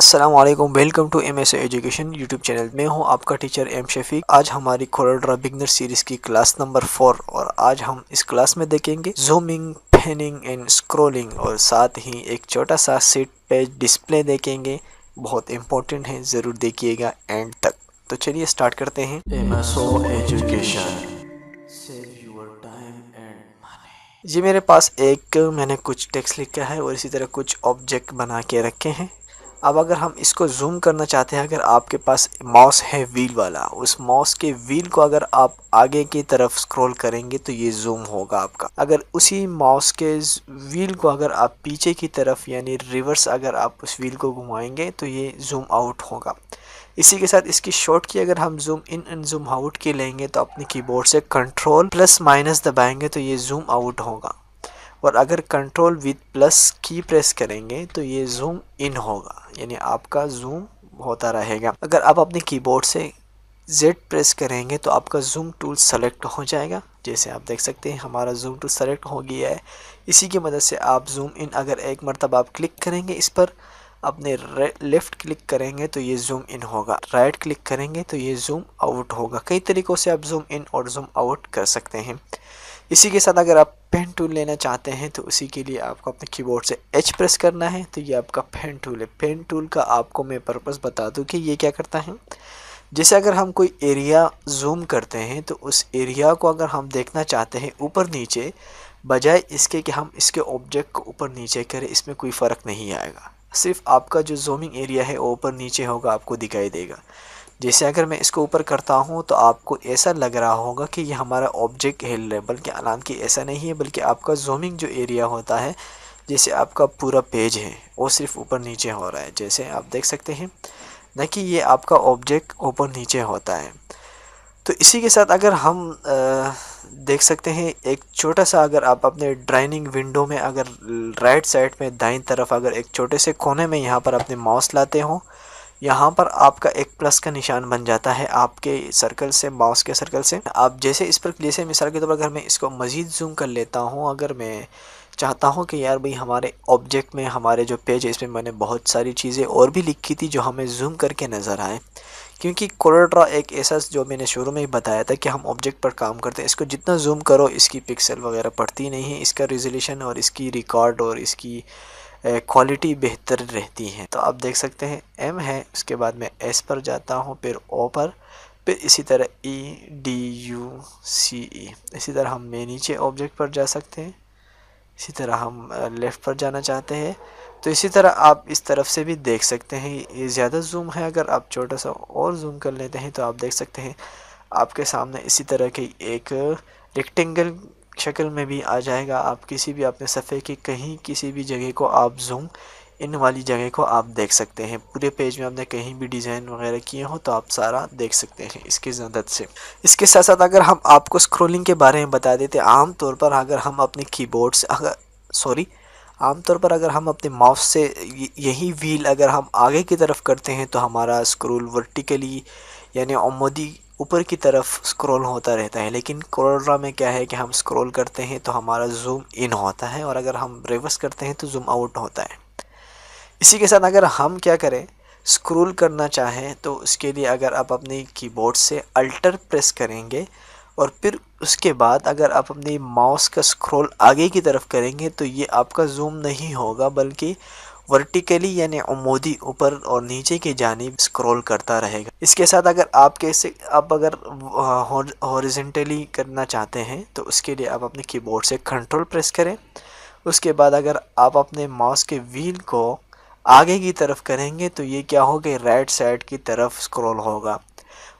السلام علیکم، welcome to M S education YouTube channel. میں ہوں آپ کا ٹیچر ایم شفیق۔ آج ہماری کوریل بگنر سیریز کی کلاس نمبر 4 اور آج ہم اس کلاس میں دیکھیں گے زومنگ، پیننگ اینڈ اسکرولنگ، اور ساتھ ہی ایک چھوٹا سا سیٹ پیج ڈسپلے دیکھیں گے۔ بہت امپورٹنٹ ہے، ضرور دیکھیے گا اینڈ تک۔ تو چلیے اسٹارٹ کرتے ہیں۔ MSO Education. جی میرے پاس میں نے کچھ ٹیکسٹ لکھا ہے اور اسی طرح کچھ آبجیکٹ بنا کے رکھے ہیں۔ اب اگر ہم اس کو زوم کرنا چاہتے ہیں، اگر آپ کے پاس ماؤس ہے ویل والا، اس ماؤس کے ویل کو اگر آپ آگے کی طرف سکرول کریں گے تو یہ زوم ہوگا آپ کا۔ اگر اسی ماؤس کے ویل کو اگر آپ پیچھے کی طرف یعنی ریورس اگر آپ اس ویل کو گھمائیں گے تو یہ زوم آؤٹ ہوگا۔ اسی کے ساتھ اس کی شارٹ کی اگر ہم zoom in and zoom out کی لیں گے تو اپنے کی بورڈ سے کنٹرول پلس مائنس دبائیں گے تو یہ زوم آؤٹ ہوگا، اور اگر کنٹرول وتھ پلس کی پریس کریں گے تو یہ زوم ان ہوگا، یعنی آپ کا زوم ہوتا رہے گا۔ اگر آپ اپنے کی بورڈ سے زیڈ پریس کریں گے تو آپ کا زوم ٹول سلیکٹ ہو جائے گا۔ جیسے آپ دیکھ سکتے ہیں ہمارا زوم ٹول سلیکٹ ہو گیا ہے۔ اسی کی مدد سے آپ زوم ان اگر ایک مرتبہ آپ کلک کریں گے اس پر، اپنے لیفٹ کلک کریں گے تو یہ زوم ان ہوگا، رائٹ کلک کریں گے تو یہ زوم آؤٹ ہوگا۔ کئی طریقوں سے آپ زوم ان اور زوم آؤٹ کر سکتے ہیں۔ اسی کے ساتھ اگر آپ پین ٹول لینا چاہتے ہیں تو اسی کے لیے آپ کو اپنے کی بورڈ سے ایچ پریس کرنا ہے تو یہ آپ کا پین ٹول ہے۔ پین ٹول کا آپ کو میں پرپس بتا دوں کہ یہ کیا کرتا ہے۔ جیسے اگر ہم کوئی ایریا زوم کرتے ہیں تو اس ایریا کو اگر ہم دیکھنا چاہتے ہیں اوپر نیچے، بجائے اس کے کہ ہم اس کے آبجیکٹ کو اوپر نیچے کریں، اس میں کوئی فرق نہیں آئے گا۔ صرف آپ کا جو زومنگ ایریا ہے وہ اوپر نیچے ہوگا، آپ کو دکھائی دے گا۔ جیسے اگر میں اس کو اوپر کرتا ہوں تو آپ کو ایسا لگ رہا ہوگا کہ یہ ہمارا آبجیکٹ ہل رہا ہے، بلکہ حالانکہ ایسا نہیں ہے، بلکہ آپ کا زومنگ جو ایریا ہوتا ہے، جیسے آپ کا پورا پیج ہے وہ صرف اوپر نیچے ہو رہا ہے، جیسے آپ دیکھ سکتے ہیں، نہ کہ یہ آپ کا آبجیکٹ اوپر نیچے ہوتا ہے۔ تو اسی کے ساتھ اگر ہم دیکھ سکتے ہیں ایک چھوٹا سا، اگر آپ اپنے ڈرائنگ ونڈو میں اگر رائٹ سائڈ میں دائیں طرف اگر ایک چھوٹے سے کونے میں یہاں پر اپنے ماؤس لاتے ہوں، یہاں پر آپ کا ایک پلس کا نشان بن جاتا ہے آپ کے سرکل سے، ماؤس کے سرکل سے۔ آپ جیسے اس پر، جیسے مثال کے طور پر اگر میں اس کو مزید زوم کر لیتا ہوں، اگر میں چاہتا ہوں کہ یار بھئی ہمارے آبجیکٹ میں، ہمارے جو پیج ہے اس میں نے بہت ساری چیزیں اور بھی لکھی تھی جو ہمیں زوم کر کے نظر آئے، کیونکہ کوریل ڈرا ایک ایسا، جو میں نے شروع میں ہی بتایا تھا کہ ہم آبجیکٹ پر کام کرتے ہیں، اس کو جتنا زوم کرو اس کی پکسل وغیرہ پڑتی نہیں ہے، اس کا ریزولیوشن اور اس کی ریکارڈ اور اس کی کوالٹی بہتر رہتی ہے۔ تو آپ دیکھ سکتے ہیں ایم ہے، اس کے بعد میں ایس پر جاتا ہوں، پھر او پر، پھر اسی طرح ای ڈی یو سی ای، اسی طرح ہم نیچے آبجیکٹ پر جا سکتے ہیں، اسی طرح ہم لیفٹ پر جانا چاہتے ہیں تو اسی طرح آپ اس طرف سے بھی دیکھ سکتے ہیں۔ یہ زیادہ زوم ہے، اگر آپ چھوٹا سا اور زوم کر لیتے ہیں تو آپ دیکھ سکتے ہیں آپ کے سامنے اسی طرح کی ایک ریکٹینگل شکل میں بھی آ جائے گا۔ آپ کسی بھی اپنے صفحے کی کہیں کسی بھی جگہ کو آپ زوم ان والی جگہ کو آپ دیکھ سکتے ہیں۔ پورے پیج میں آپ نے کہیں بھی ڈیزائن وغیرہ کیے ہوں تو آپ سارا دیکھ سکتے ہیں اس کی مدد سے۔ اس کے ساتھ ساتھ اگر ہم آپ کو اسکرولنگ کے بارے میں بتا دیتے، عام طور پر اگر ہم اپنے کی بورڈ سے عام طور پر اگر ہم اپنے ماؤس سے یہی ویل اگر ہم آگے کی طرف کرتے ہیں تو ہمارا اسکرول ورٹیکلی یعنی عمودی اوپر کی طرف اسکرول ہوتا رہتا ہے، لیکن کوریل ڈرا میں کیا ہے کہ ہم اسکرول کرتے ہیں تو ہمارا زوم ان ہوتا ہے، اور اگر ہم ریورس کرتے ہیں تو زوم آؤٹ ہوتا ہے۔ اسی کے ساتھ اگر ہم کیا کریں، اسکرول کرنا چاہیں تو اس کے لیے اگر آپ اپنی کی بورڈ سے الٹر پریس کریں گے اور پھر اس کے بعد اگر آپ اپنی ماؤس کا اسکرول آگے کی طرف کریں گے تو یہ آپ کا زوم نہیں ہوگا، بلکہ ورٹیکلی یعنی عمودی اوپر اور نیچے کی جانب اسکرول کرتا رہے گا۔ اس کے ساتھ اگر آپ اگر ہاریزونٹلی کرنا چاہتے ہیں تو اس کے لیے آپ اپنے کی بورڈ سے کنٹرول پریس کریں، اس کے بعد اگر آپ اپنے ماؤس کے ویل کو آگے کی طرف کریں گے تو یہ کیا ہوگا، رائٹ سائڈ کی طرف اسکرول ہوگا،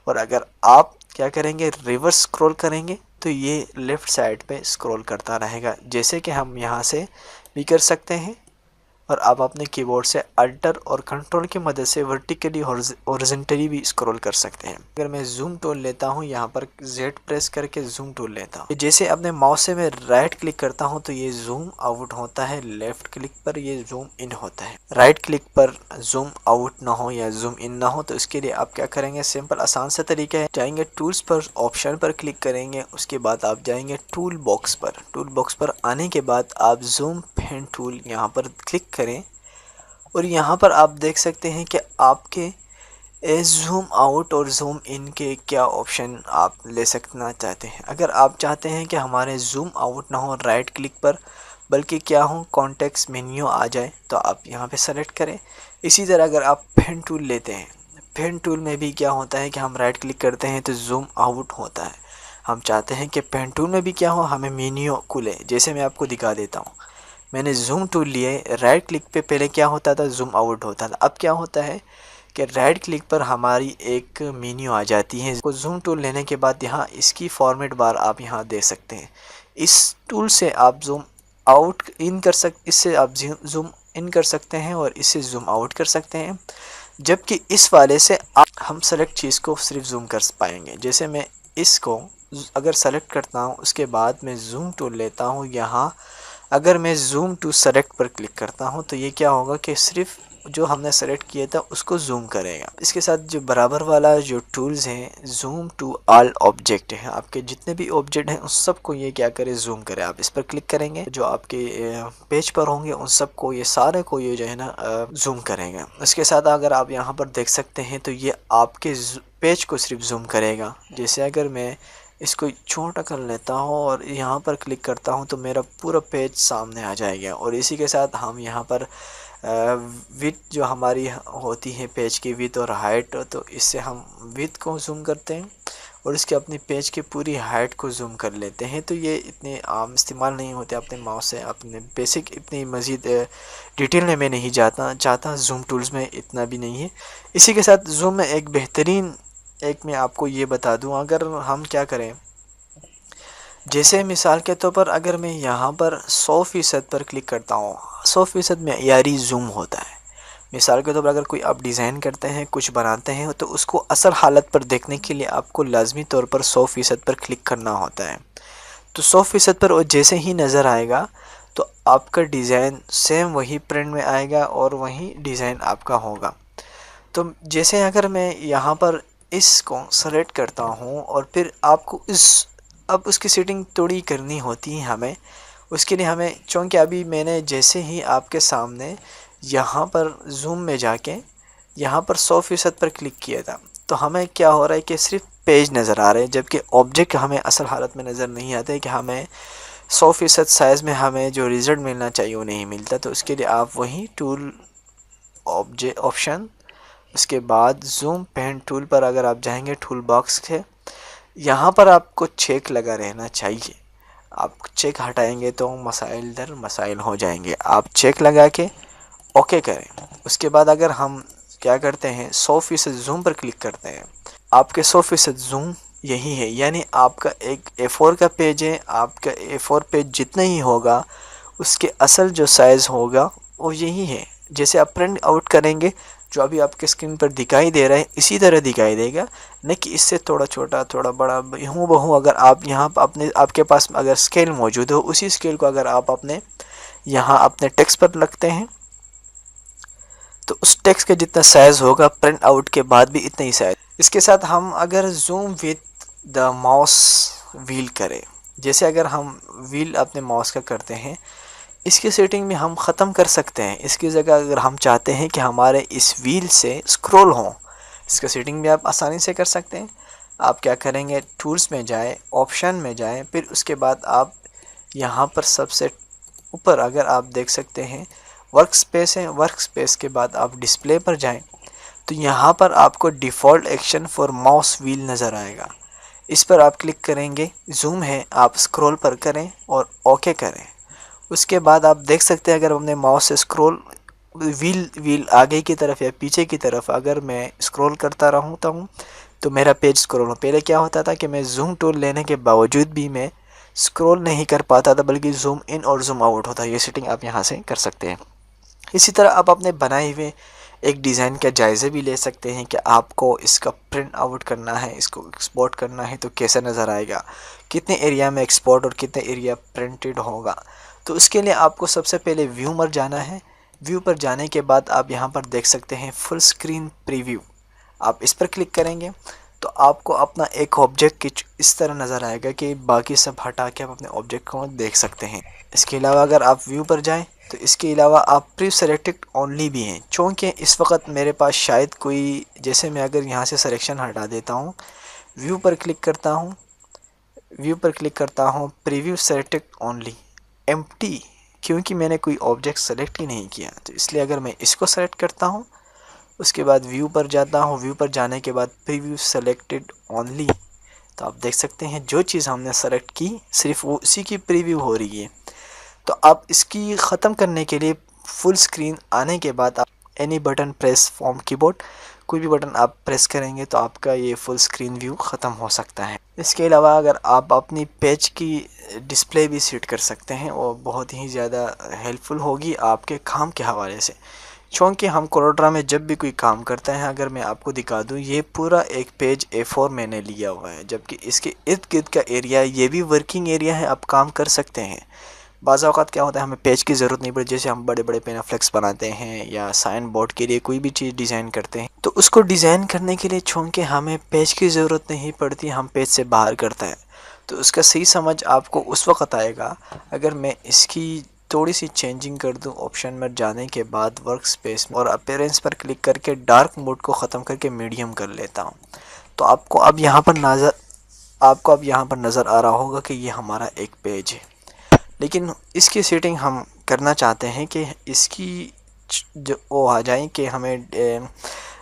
اور اگر آپ کیا کریں گے، ریورس اسکرول کریں گے تو یہ لیفٹ سائڈ پہ اسکرول کرتا رہے گا، جیسے کہ ہم یہاں سے بھی کر سکتے ہیں۔ اور آپ اپنے کی بورڈ سے الٹر اور کنٹرول کی مدد سے ورٹیکلی ہارزنٹلی بھی اسکرول کر سکتے ہیں۔ اگر میں زوم ٹول لیتا ہوں، یہاں پر زیڈ پریس کر کے زوم ٹول لیتا ہوں، جیسے اپنے ماؤس سے میں رائٹ کلک کرتا ہوں تو یہ زوم آؤٹ ہوتا ہے، لیفٹ کلک پر یہ زوم ان ہوتا ہے۔ رائٹ کلک پر زوم آؤٹ نہ ہو یا زوم ان نہ ہو تو اس کے لیے آپ کیا کریں گے، سمپل آسان سا طریقہ ہے، جائیں گے ٹولز پر، آپشن پر کلک کریں گے، اس کے بعد آپ جائیں گے ٹول باکس پر۔ ٹول باکس پر آنے کے بعد آپ زوم پین ٹول یہاں پر کلک کریں اور یہاں پر آپ دیکھ سکتے ہیں کہ آپ کے زوم آؤٹ اور زوم ان کے کیا آپشن آپ لے سکنا چاہتے ہیں۔ اگر آپ چاہتے ہیں کہ ہمارے زوم آؤٹ نہ ہو رائٹ کلک پر بلکہ کیا ہو کانٹیکس مینیو آ جائے تو آپ یہاں پہ سلیکٹ کریں۔ اسی طرح اگر آپ پین ٹول لیتے ہیں، پین ٹول میں بھی کیا ہوتا ہے کہ ہم رائٹ کلک کرتے ہیں تو زوم آؤٹ ہوتا ہے۔ ہم چاہتے ہیں کہ پین ٹول میں بھی کیا ہو ہمیں مینیو کھلے، جیسے میں آپ کو دکھا دیتا ہوں۔ میں نے زوم ٹول لیے، رائٹ کلک پہ پہلے کیا ہوتا تھا زوم آؤٹ ہوتا تھا، اب کیا ہوتا ہے کہ رائٹ کلک پر ہماری ایک مینیو آ جاتی ہے۔ زوم ٹول لینے کے بعد یہاں اس کی فارمیٹ بار آپ یہاں دے سکتے ہیں۔ اس ٹول سے آپ زوم آؤٹ ان کر اس سے آپ زوم ان کر سکتے ہیں اور اس سے زوم آؤٹ کر سکتے ہیں، جبکہ اس والے سے ہم سلیکٹ چیز کو صرف زوم کر پائیں گے۔ جیسے میں اس کو اگر سلیکٹ کرتا ہوں، اس کے بعد میں زوم ٹول لیتا ہوں، یہاں اگر میں زوم ٹو سلیکٹ پر کلک کرتا ہوں تو یہ کیا ہوگا کہ صرف جو ہم نے سلیکٹ کیا تھا اس کو زوم کرے گا۔ اس کے ساتھ جو برابر والا جو ٹولز ہیں زوم ٹو آل آبجیکٹ ہیں، آپ کے جتنے بھی آبجیکٹ ہیں اس سب کو یہ کیا کرے زوم کرے۔ آپ اس پر کلک کریں گے، جو آپ کے پیج پر ہوں گے ان سب کو یہ سارے کو یہ جو ہے نا زوم کریں گے۔ اس کے ساتھ اگر آپ یہاں پر دیکھ سکتے ہیں تو یہ آپ کے پیج کو صرف زوم کرے گا۔ جیسے اگر میں اس کو چھوٹا کر لیتا ہوں اور یہاں پر کلک کرتا ہوں تو میرا پورا پیج سامنے آ جائے گا۔ اور اسی کے ساتھ ہم یہاں پر وڈتھ جو ہماری ہوتی ہے پیج کی وڈتھ اور ہائٹ، تو اس سے ہم وڈتھ کو زوم کرتے ہیں اور اس کے اپنی پیج کی پوری ہائٹ کو زوم کر لیتے ہیں۔ تو یہ اتنے عام استعمال نہیں ہوتے اپنے ماؤس سے، اپنے بیسک اتنی مزید ڈیٹیل میں نہیں چاہتا زوم ٹولز میں اتنا بھی نہیں ہے۔ اسی کے ساتھ زوم میں ایک بہترین میں آپ کو یہ بتا دوں، اگر ہم کیا کریں، جیسے مثال کے طور پر اگر میں یہاں پر 100% پر کلک کرتا ہوں، 100% معیاری زوم ہوتا ہے۔ مثال کے طور پر اگر کوئی آپ ڈیزائن کرتے ہیں، کچھ بناتے ہیں تو اس کو اصل حالت پر دیکھنے کے لیے آپ کو لازمی طور پر 100% پر کلک کرنا ہوتا ہے۔ تو 100% پر وہ جیسے ہی نظر آئے گا تو آپ کا ڈیزائن سیم وہی پرنٹ میں آئے گا اور وہی ڈیزائن آپ کا ہوگا۔ تو جیسے اگر میں یہاں پر اس کو سلیکٹ کرتا ہوں اور پھر آپ کو اب اس کی سیٹنگ تھوڑی کرنی ہوتی ہے ہمیں، اس کے لیے ہمیں، چونکہ ابھی میں نے جیسے ہی آپ کے سامنے یہاں پر زوم میں جا کے یہاں پر 100% پر کلک کیا تھا تو ہمیں کیا ہو رہا ہے کہ صرف پیج نظر آ رہے ہیں، جبکہ آبجیکٹ ہمیں اصل حالت میں نظر نہیں آتے کہ ہمیں 100% سائز میں ہمیں جو ریزلٹ ملنا چاہیے وہ نہیں ملتا۔ تو اس کے لیے آپ وہی ٹول آپشن، اس کے بعد زوم پین ٹول پر اگر آپ جائیں گے ٹول باکس سے، یہاں پر آپ کو چیک لگا رہنا چاہیے۔ آپ چیک ہٹائیں گے تو مسائل در مسائل ہو جائیں گے۔ آپ چیک لگا کے اوکے کریں۔ اس کے بعد اگر ہم کیا کرتے ہیں 100% زوم پر کلک کرتے ہیں، آپ کے 100% زوم یہی ہے، یعنی آپ کا ایک A4 کا پیج ہے، آپ کا A4 پیج جتنا ہی ہوگا اس کے اصل جو سائز ہوگا وہ یہی ہے۔ جیسے آپ پرنٹ آؤٹ کریں گے جو ابھی آپ کے اسکرین پر دکھائی دے رہا ہے اسی طرح دکھائی دے گا، نہ کہ اس سے تھوڑا چھوٹا تھوڑا بڑا ہوں بہوں۔ اگر آپ یہاں آپ کے پاس اگر اسکیل موجود ہو، اسی اسکیل کو اگر آپ یہاں اپنے ٹیکسٹ پر لگتے ہیں تو اس ٹیکسٹ کا جتنا سائز ہوگا پرنٹ آؤٹ کے بعد بھی اتنا ہی سائز۔ اس کے ساتھ ہم اگر zoom with the mouse wheel کریں، جیسے اگر ہم ویل اپنے ماؤس کا کرتے ہیں، اس کی سیٹنگ میں ہم ختم کر سکتے ہیں۔ اس کی جگہ اگر ہم چاہتے ہیں کہ ہمارے اس ویل سے اسکرول ہوں، اس کا سیٹنگ بھی آپ آسانی سے کر سکتے ہیں۔ آپ کیا کریں گے، ٹولز میں جائیں، آپشن میں جائیں، پھر اس کے بعد آپ یہاں پر سب سے اوپر اگر آپ دیکھ سکتے ہیں ورک سپیس ہے، ورک سپیس کے بعد آپ ڈسپلے پر جائیں تو یہاں پر آپ کو default action for mouse wheel نظر آئے گا۔ اس پر آپ کلک کریں گے، زوم ہے، آپ اسکرول پر کریں اور اوکے کریں۔ اس کے بعد آپ دیکھ سکتے ہیں اگر ہم نے ماؤس سے اسکرول ویل آگے کی طرف یا پیچھے کی طرف اگر میں اسکرول کرتا رہتا ہوں تو میرا پیج اسکرول ہو۔ پہلے کیا ہوتا تھا کہ میں زوم ٹول لینے کے باوجود بھی میں اسکرول نہیں کر پاتا تھا، بلکہ زوم ان اور زوم آؤٹ ہوتا ہے۔ یہ سیٹنگ آپ یہاں سے کر سکتے ہیں۔ اسی طرح آپ اپنے بنائے ہوئے ایک ڈیزائن کا جائزہ بھی لے سکتے ہیں کہ آپ کو اس کا پرنٹ آؤٹ کرنا ہے، اس کو ایکسپورٹ کرنا ہے تو کیسا نظر آئے گا، کتنے ایریا میں ایکسپورٹ اور کتنے ایریا پرنٹڈ ہوگا۔ تو اس کے لیے آپ کو سب سے پہلے ویو پر جانا ہے۔ ویو پر جانے کے بعد آپ یہاں پر دیکھ سکتے ہیں فل اسکرین پریویو، آپ اس پر کلک کریں گے تو آپ کو اپنا ایک آبجیکٹ اس طرح نظر آئے گا کہ باقی سب ہٹا کے آپ اپنے آبجیکٹ کو دیکھ سکتے ہیں۔ اس کے علاوہ اگر آپ ویو پر جائیں تو اس کے علاوہ آپ پری سلیکٹڈ اونلی بھی ہیں، چونکہ اس وقت میرے پاس شاید کوئی، جیسے میں اگر یہاں سے سلیکشن ہٹا دیتا ہوں، ویو پر کلک کرتا ہوں، پریویو سلیکٹڈ اونلی ایمپٹی، کیونکہ میں نے کوئی آبجیکٹ سلیکٹ ہی نہیں کیا، تو اس لیے اگر میں اس کو سلیکٹ کرتا ہوں، اس کے بعد ویو پر جاتا ہوں، ویو پر جانے کے بعد پریویو سلیکٹڈ اونلی، تو آپ دیکھ سکتے ہیں جو چیز ہم نے سلیکٹ کی صرف وہ اسی کی پریویو ہو رہی ہے۔ تو آپ اس کی ختم کرنے کے لیے فل اسکرین آنے کے بعد آپ اینی بٹن پریس فرام کی بورڈ، کوئی بھی بٹن آپ پریس کریں گے تو آپ کا یہ فل اسکرین ویو ختم ہو سکتا ہے۔ اس کے علاوہ اگر آپ اپنی پیج کی ڈسپلے بھی سیٹ کر سکتے ہیں، وہ بہت ہی زیادہ ہیلپ فل ہوگی آپ کے کام کے حوالے سے، چونکہ ہم کوروڈرا میں جب بھی کوئی کام کرتے ہیں، اگر میں آپ کو دکھا دوں، یہ پورا ایک پیج A4 میں نے لیا ہوا ہے، جبکہ اس کے ارد گرد کا ایریا یہ بھی ورکنگ ایریا ہے، آپ کام کر سکتے ہیں۔ بعض اوقات کیا ہوتا ہے ہمیں پیج کی ضرورت نہیں پڑتی، جیسے ہم بڑے بڑے پینافلیکس بناتے ہیں یا سائن بورڈ کے لیے کوئی بھی چیز ڈیزائن کرتے ہیں، تو اس کو ڈیزائن کرنے کے لیے چونکہ ہمیں پیج کی ضرورت نہیں پڑتی، ہم پیج سے باہر کرتے ہیں، تو اس کا صحیح سمجھ آپ کو اس وقت آئے گا اگر میں اس کی تھوڑی سی چینجنگ کر دوں، آپشن میں جانے کے بعد ورک سپیس اور اپیرنس پر کلک کر کے ڈارک موڈ کو ختم کر کے میڈیم کر لیتا ہوں، تو آپ کو اب یہاں پر نظر آ رہا ہوگا کہ یہ ہمارا ایک پیج ہے۔ لیکن اس کی سیٹنگ ہم کرنا چاہتے ہیں کہ اس کی جو وہ آ جائیں کہ ہمیں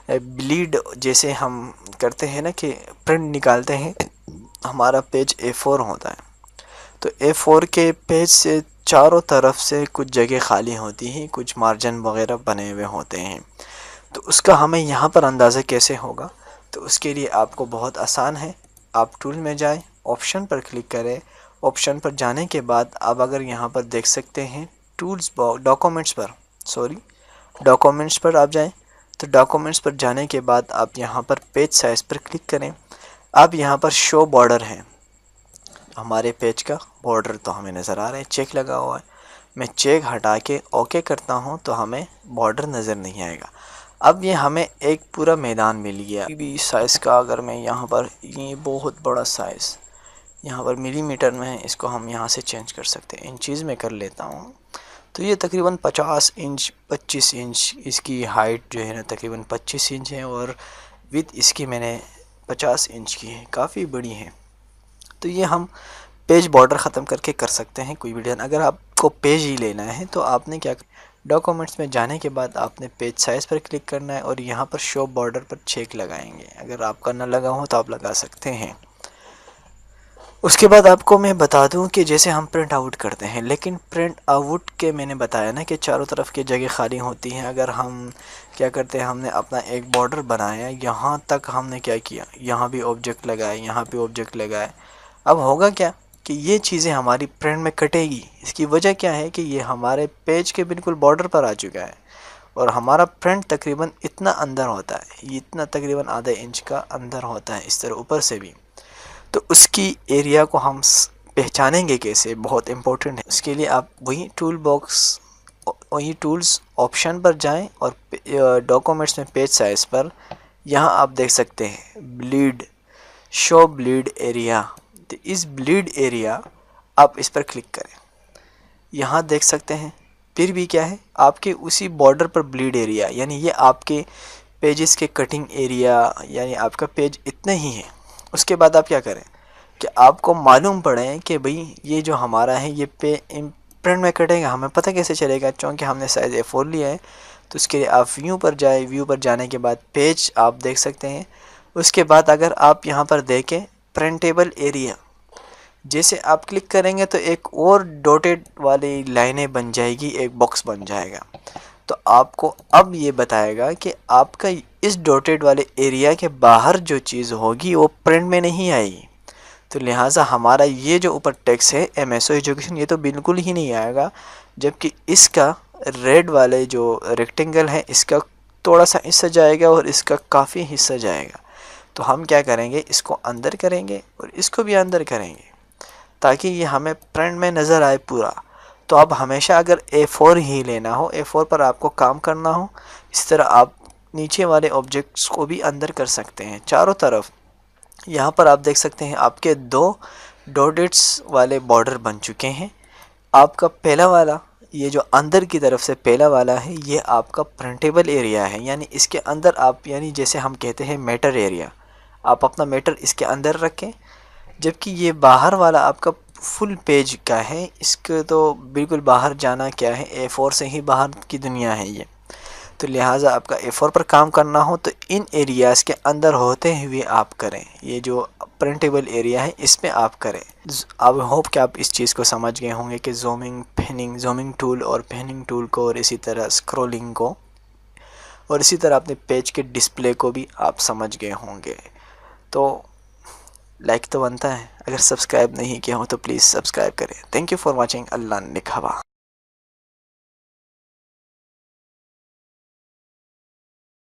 بلیڈ جیسے ہم کرتے ہیں نا کہ پرنٹ نکالتے ہیں، ہمارا پیج A4 ہوتا ہے، تو A4 کے پیج سے چاروں طرف سے کچھ جگہ خالی ہوتی ہیں، کچھ مارجن وغیرہ بنے ہوئے ہوتے ہیں، تو اس کا ہمیں یہاں پر اندازہ کیسے ہوگا؟ تو اس کے لیے آپ کو بہت آسان ہے، آپ ٹول میں جائیں، آپشن پر کلک کریں، آپشن پر جانے کے بعد آپ اگر یہاں پر دیکھ سکتے ہیں ٹولز ڈاکومنٹس پر آپ جائیں، تو ڈاکومنٹس پر جانے کے بعد آپ یہاں پر پیج سائز پر کلک کریں، اب یہاں پر شو بارڈر ہے، ہمارے پیج کا بارڈر تو ہمیں نظر آ رہا ہے، چیک لگا ہوا ہے، میں چیک ہٹا کے اوکے کرتا ہوں تو ہمیں بارڈر نظر نہیں آئے گا۔ اب یہ ہمیں ایک پورا میدان مل گیا، بھی سائز کا اگر میں یہاں پر، یہ بہت بڑا سائز یہاں پر ملی میٹر میں ہے، اس کو ہم یہاں سے چینج کر سکتے ہیں، انچیز میں کر لیتا ہوں، تو یہ تقریباً 25 انچ اس کی ہائٹ جو ہے نا تقریباً 25 انچ ہے، اور وڈتھ اس کی میں نے 50 انچ کی ہے، کافی بڑی ہے۔ تو یہ ہم پیج بارڈر ختم کر کے کر سکتے ہیں کوئی بھی ڈیزائن۔ اگر آپ کو پیج ہی لینا ہے تو آپ نے کیا، ڈاکومنٹس میں جانے کے بعد آپ نے پیج سائز پر کلک کرنا ہے اور یہاں پر شو بارڈر پر چیک لگائیں گے، اگر آپ کا نہ لگا ہو تو آپ لگا سکتے ہیں۔ اس کے بعد آپ کو میں بتا دوں کہ جیسے ہم پرنٹ آؤٹ کرتے ہیں، لیکن پرنٹ آؤٹ کے میں نے بتایا نا کہ چاروں طرف کی جگہ خالی ہوتی ہیں، اگر ہم کیا کرتے ہیں، ہم نے اپنا ایک بارڈر بنایا، یہاں تک ہم نے کیا کیا، یہاں بھی آبجیکٹ لگائے، یہاں بھی آبجیکٹ لگائے، اب ہوگا کیا کہ یہ چیزیں ہماری پرنٹ میں کٹے گی، اس کی وجہ کیا ہے کہ یہ ہمارے پیج کے بالکل بارڈر پر آ چکا ہے، اور ہمارا پرنٹ تقریباً اتنا اندر ہوتا ہے، یہ اتنا تقریباً آدھا انچ کا اندر ہوتا ہے، اس طرح اوپر سے بھی، تو اس کی ایریا کو ہم پہچانیں گے کیسے، بہت امپورٹنٹ ہے۔ اس کے لیے آپ وہی ٹولز آپشن پر جائیں اور ڈاکومنٹس میں پیج سائز پر یہاں آپ دیکھ سکتے ہیں شو بلیڈ ایریا، تو اس بلیڈ ایریا آپ اس پر کلک کریں، یہاں دیکھ سکتے ہیں، پھر بھی کیا ہے آپ کے اسی بارڈر پر بلیڈ ایریا، یعنی یہ آپ کے پیجز کے کٹنگ ایریا، یعنی آپ کا پیج اتنا ہی ہے۔ اس کے بعد آپ کیا کریں کہ آپ کو معلوم پڑے کہ بھئی یہ جو ہمارا ہے یہ پرنٹ میں کٹے گا، ہمیں پتہ کیسے چلے گا، چونکہ ہم نے سائز A4 لیا ہے، تو اس کے لیے آپ ویو پر جائیں، ویو پر جانے کے بعد پیج آپ دیکھ سکتے ہیں، اس کے بعد اگر آپ یہاں پر دیکھیں پرنٹیبل ایریا، جیسے آپ کلک کریں گے تو ایک اور ڈاٹڈ والی لائنیں بن جائے گی، ایک باکس بن جائے گا، تو آپ کو اب یہ بتائے گا کہ آپ کا اس ڈاٹڈ والے ایریا کے باہر جو چیز ہوگی وہ پرنٹ میں نہیں آئے گی، تو لہٰذا ہمارا یہ جو اوپر ٹیکس ہے MSO ایجوکیشن، یہ تو بالکل ہی نہیں آئے گا، جبکہ اس کا ریڈ والے جو ریکٹینگل ہے اس کا تھوڑا سا حصہ جائے گا اور اس کا کافی حصہ جائے گا، تو ہم کیا کریں گے، اس کو اندر کریں گے اور اس کو بھی اندر کریں گے تاکہ یہ ہمیں پرنٹ میں نظر آئے پورا۔ تو اب ہمیشہ اگر A4 ہی لینا ہو، A4 پر آپ کو کام کرنا ہو، اس طرح آپ نیچے والے آبجیکٹس کو بھی اندر کر سکتے ہیں چاروں طرف۔ یہاں پر آپ دیکھ سکتے ہیں آپ کے 2 ڈاٹس والے بارڈر بن چکے ہیں، آپ کا پہلا والا یہ جو اندر کی طرف سے پہلا والا ہے یہ آپ کا پرنٹیبل ایریا ہے، یعنی اس کے اندر آپ، یعنی جیسے ہم کہتے ہیں میٹر ایریا، آپ اپنا میٹر اس کے اندر رکھیں، جبکہ یہ باہر والا آپ کا فل پیج کا ہے، اس کو تو بالکل باہر جانا کیا ہے، A4 سے ہی باہر کی دنیا ہے یہ، تو لہٰذا آپ کا A4 پر کام کرنا ہو تو ان ایریاز کے اندر ہوتے ہوئے آپ کریں، یہ جو پرنٹیبل ایریا ہے اس میں آپ کریں۔ اب ہوپ کہ آپ اس چیز کو سمجھ گئے ہوں گے کہ زومنگ ٹول اور پیننگ ٹول کو، اور اسی طرح اسکرولنگ کو، اور اسی طرح اپنے پیج کے ڈسپلے کو بھی آپ سمجھ گئے ہوں گے۔ تو لائک تو بنتا ہے، اگر سبسکرائب نہیں کیا ہو تو پلیز سبسکرائب کریں۔ Thank you for watching. اللہ نگہباں۔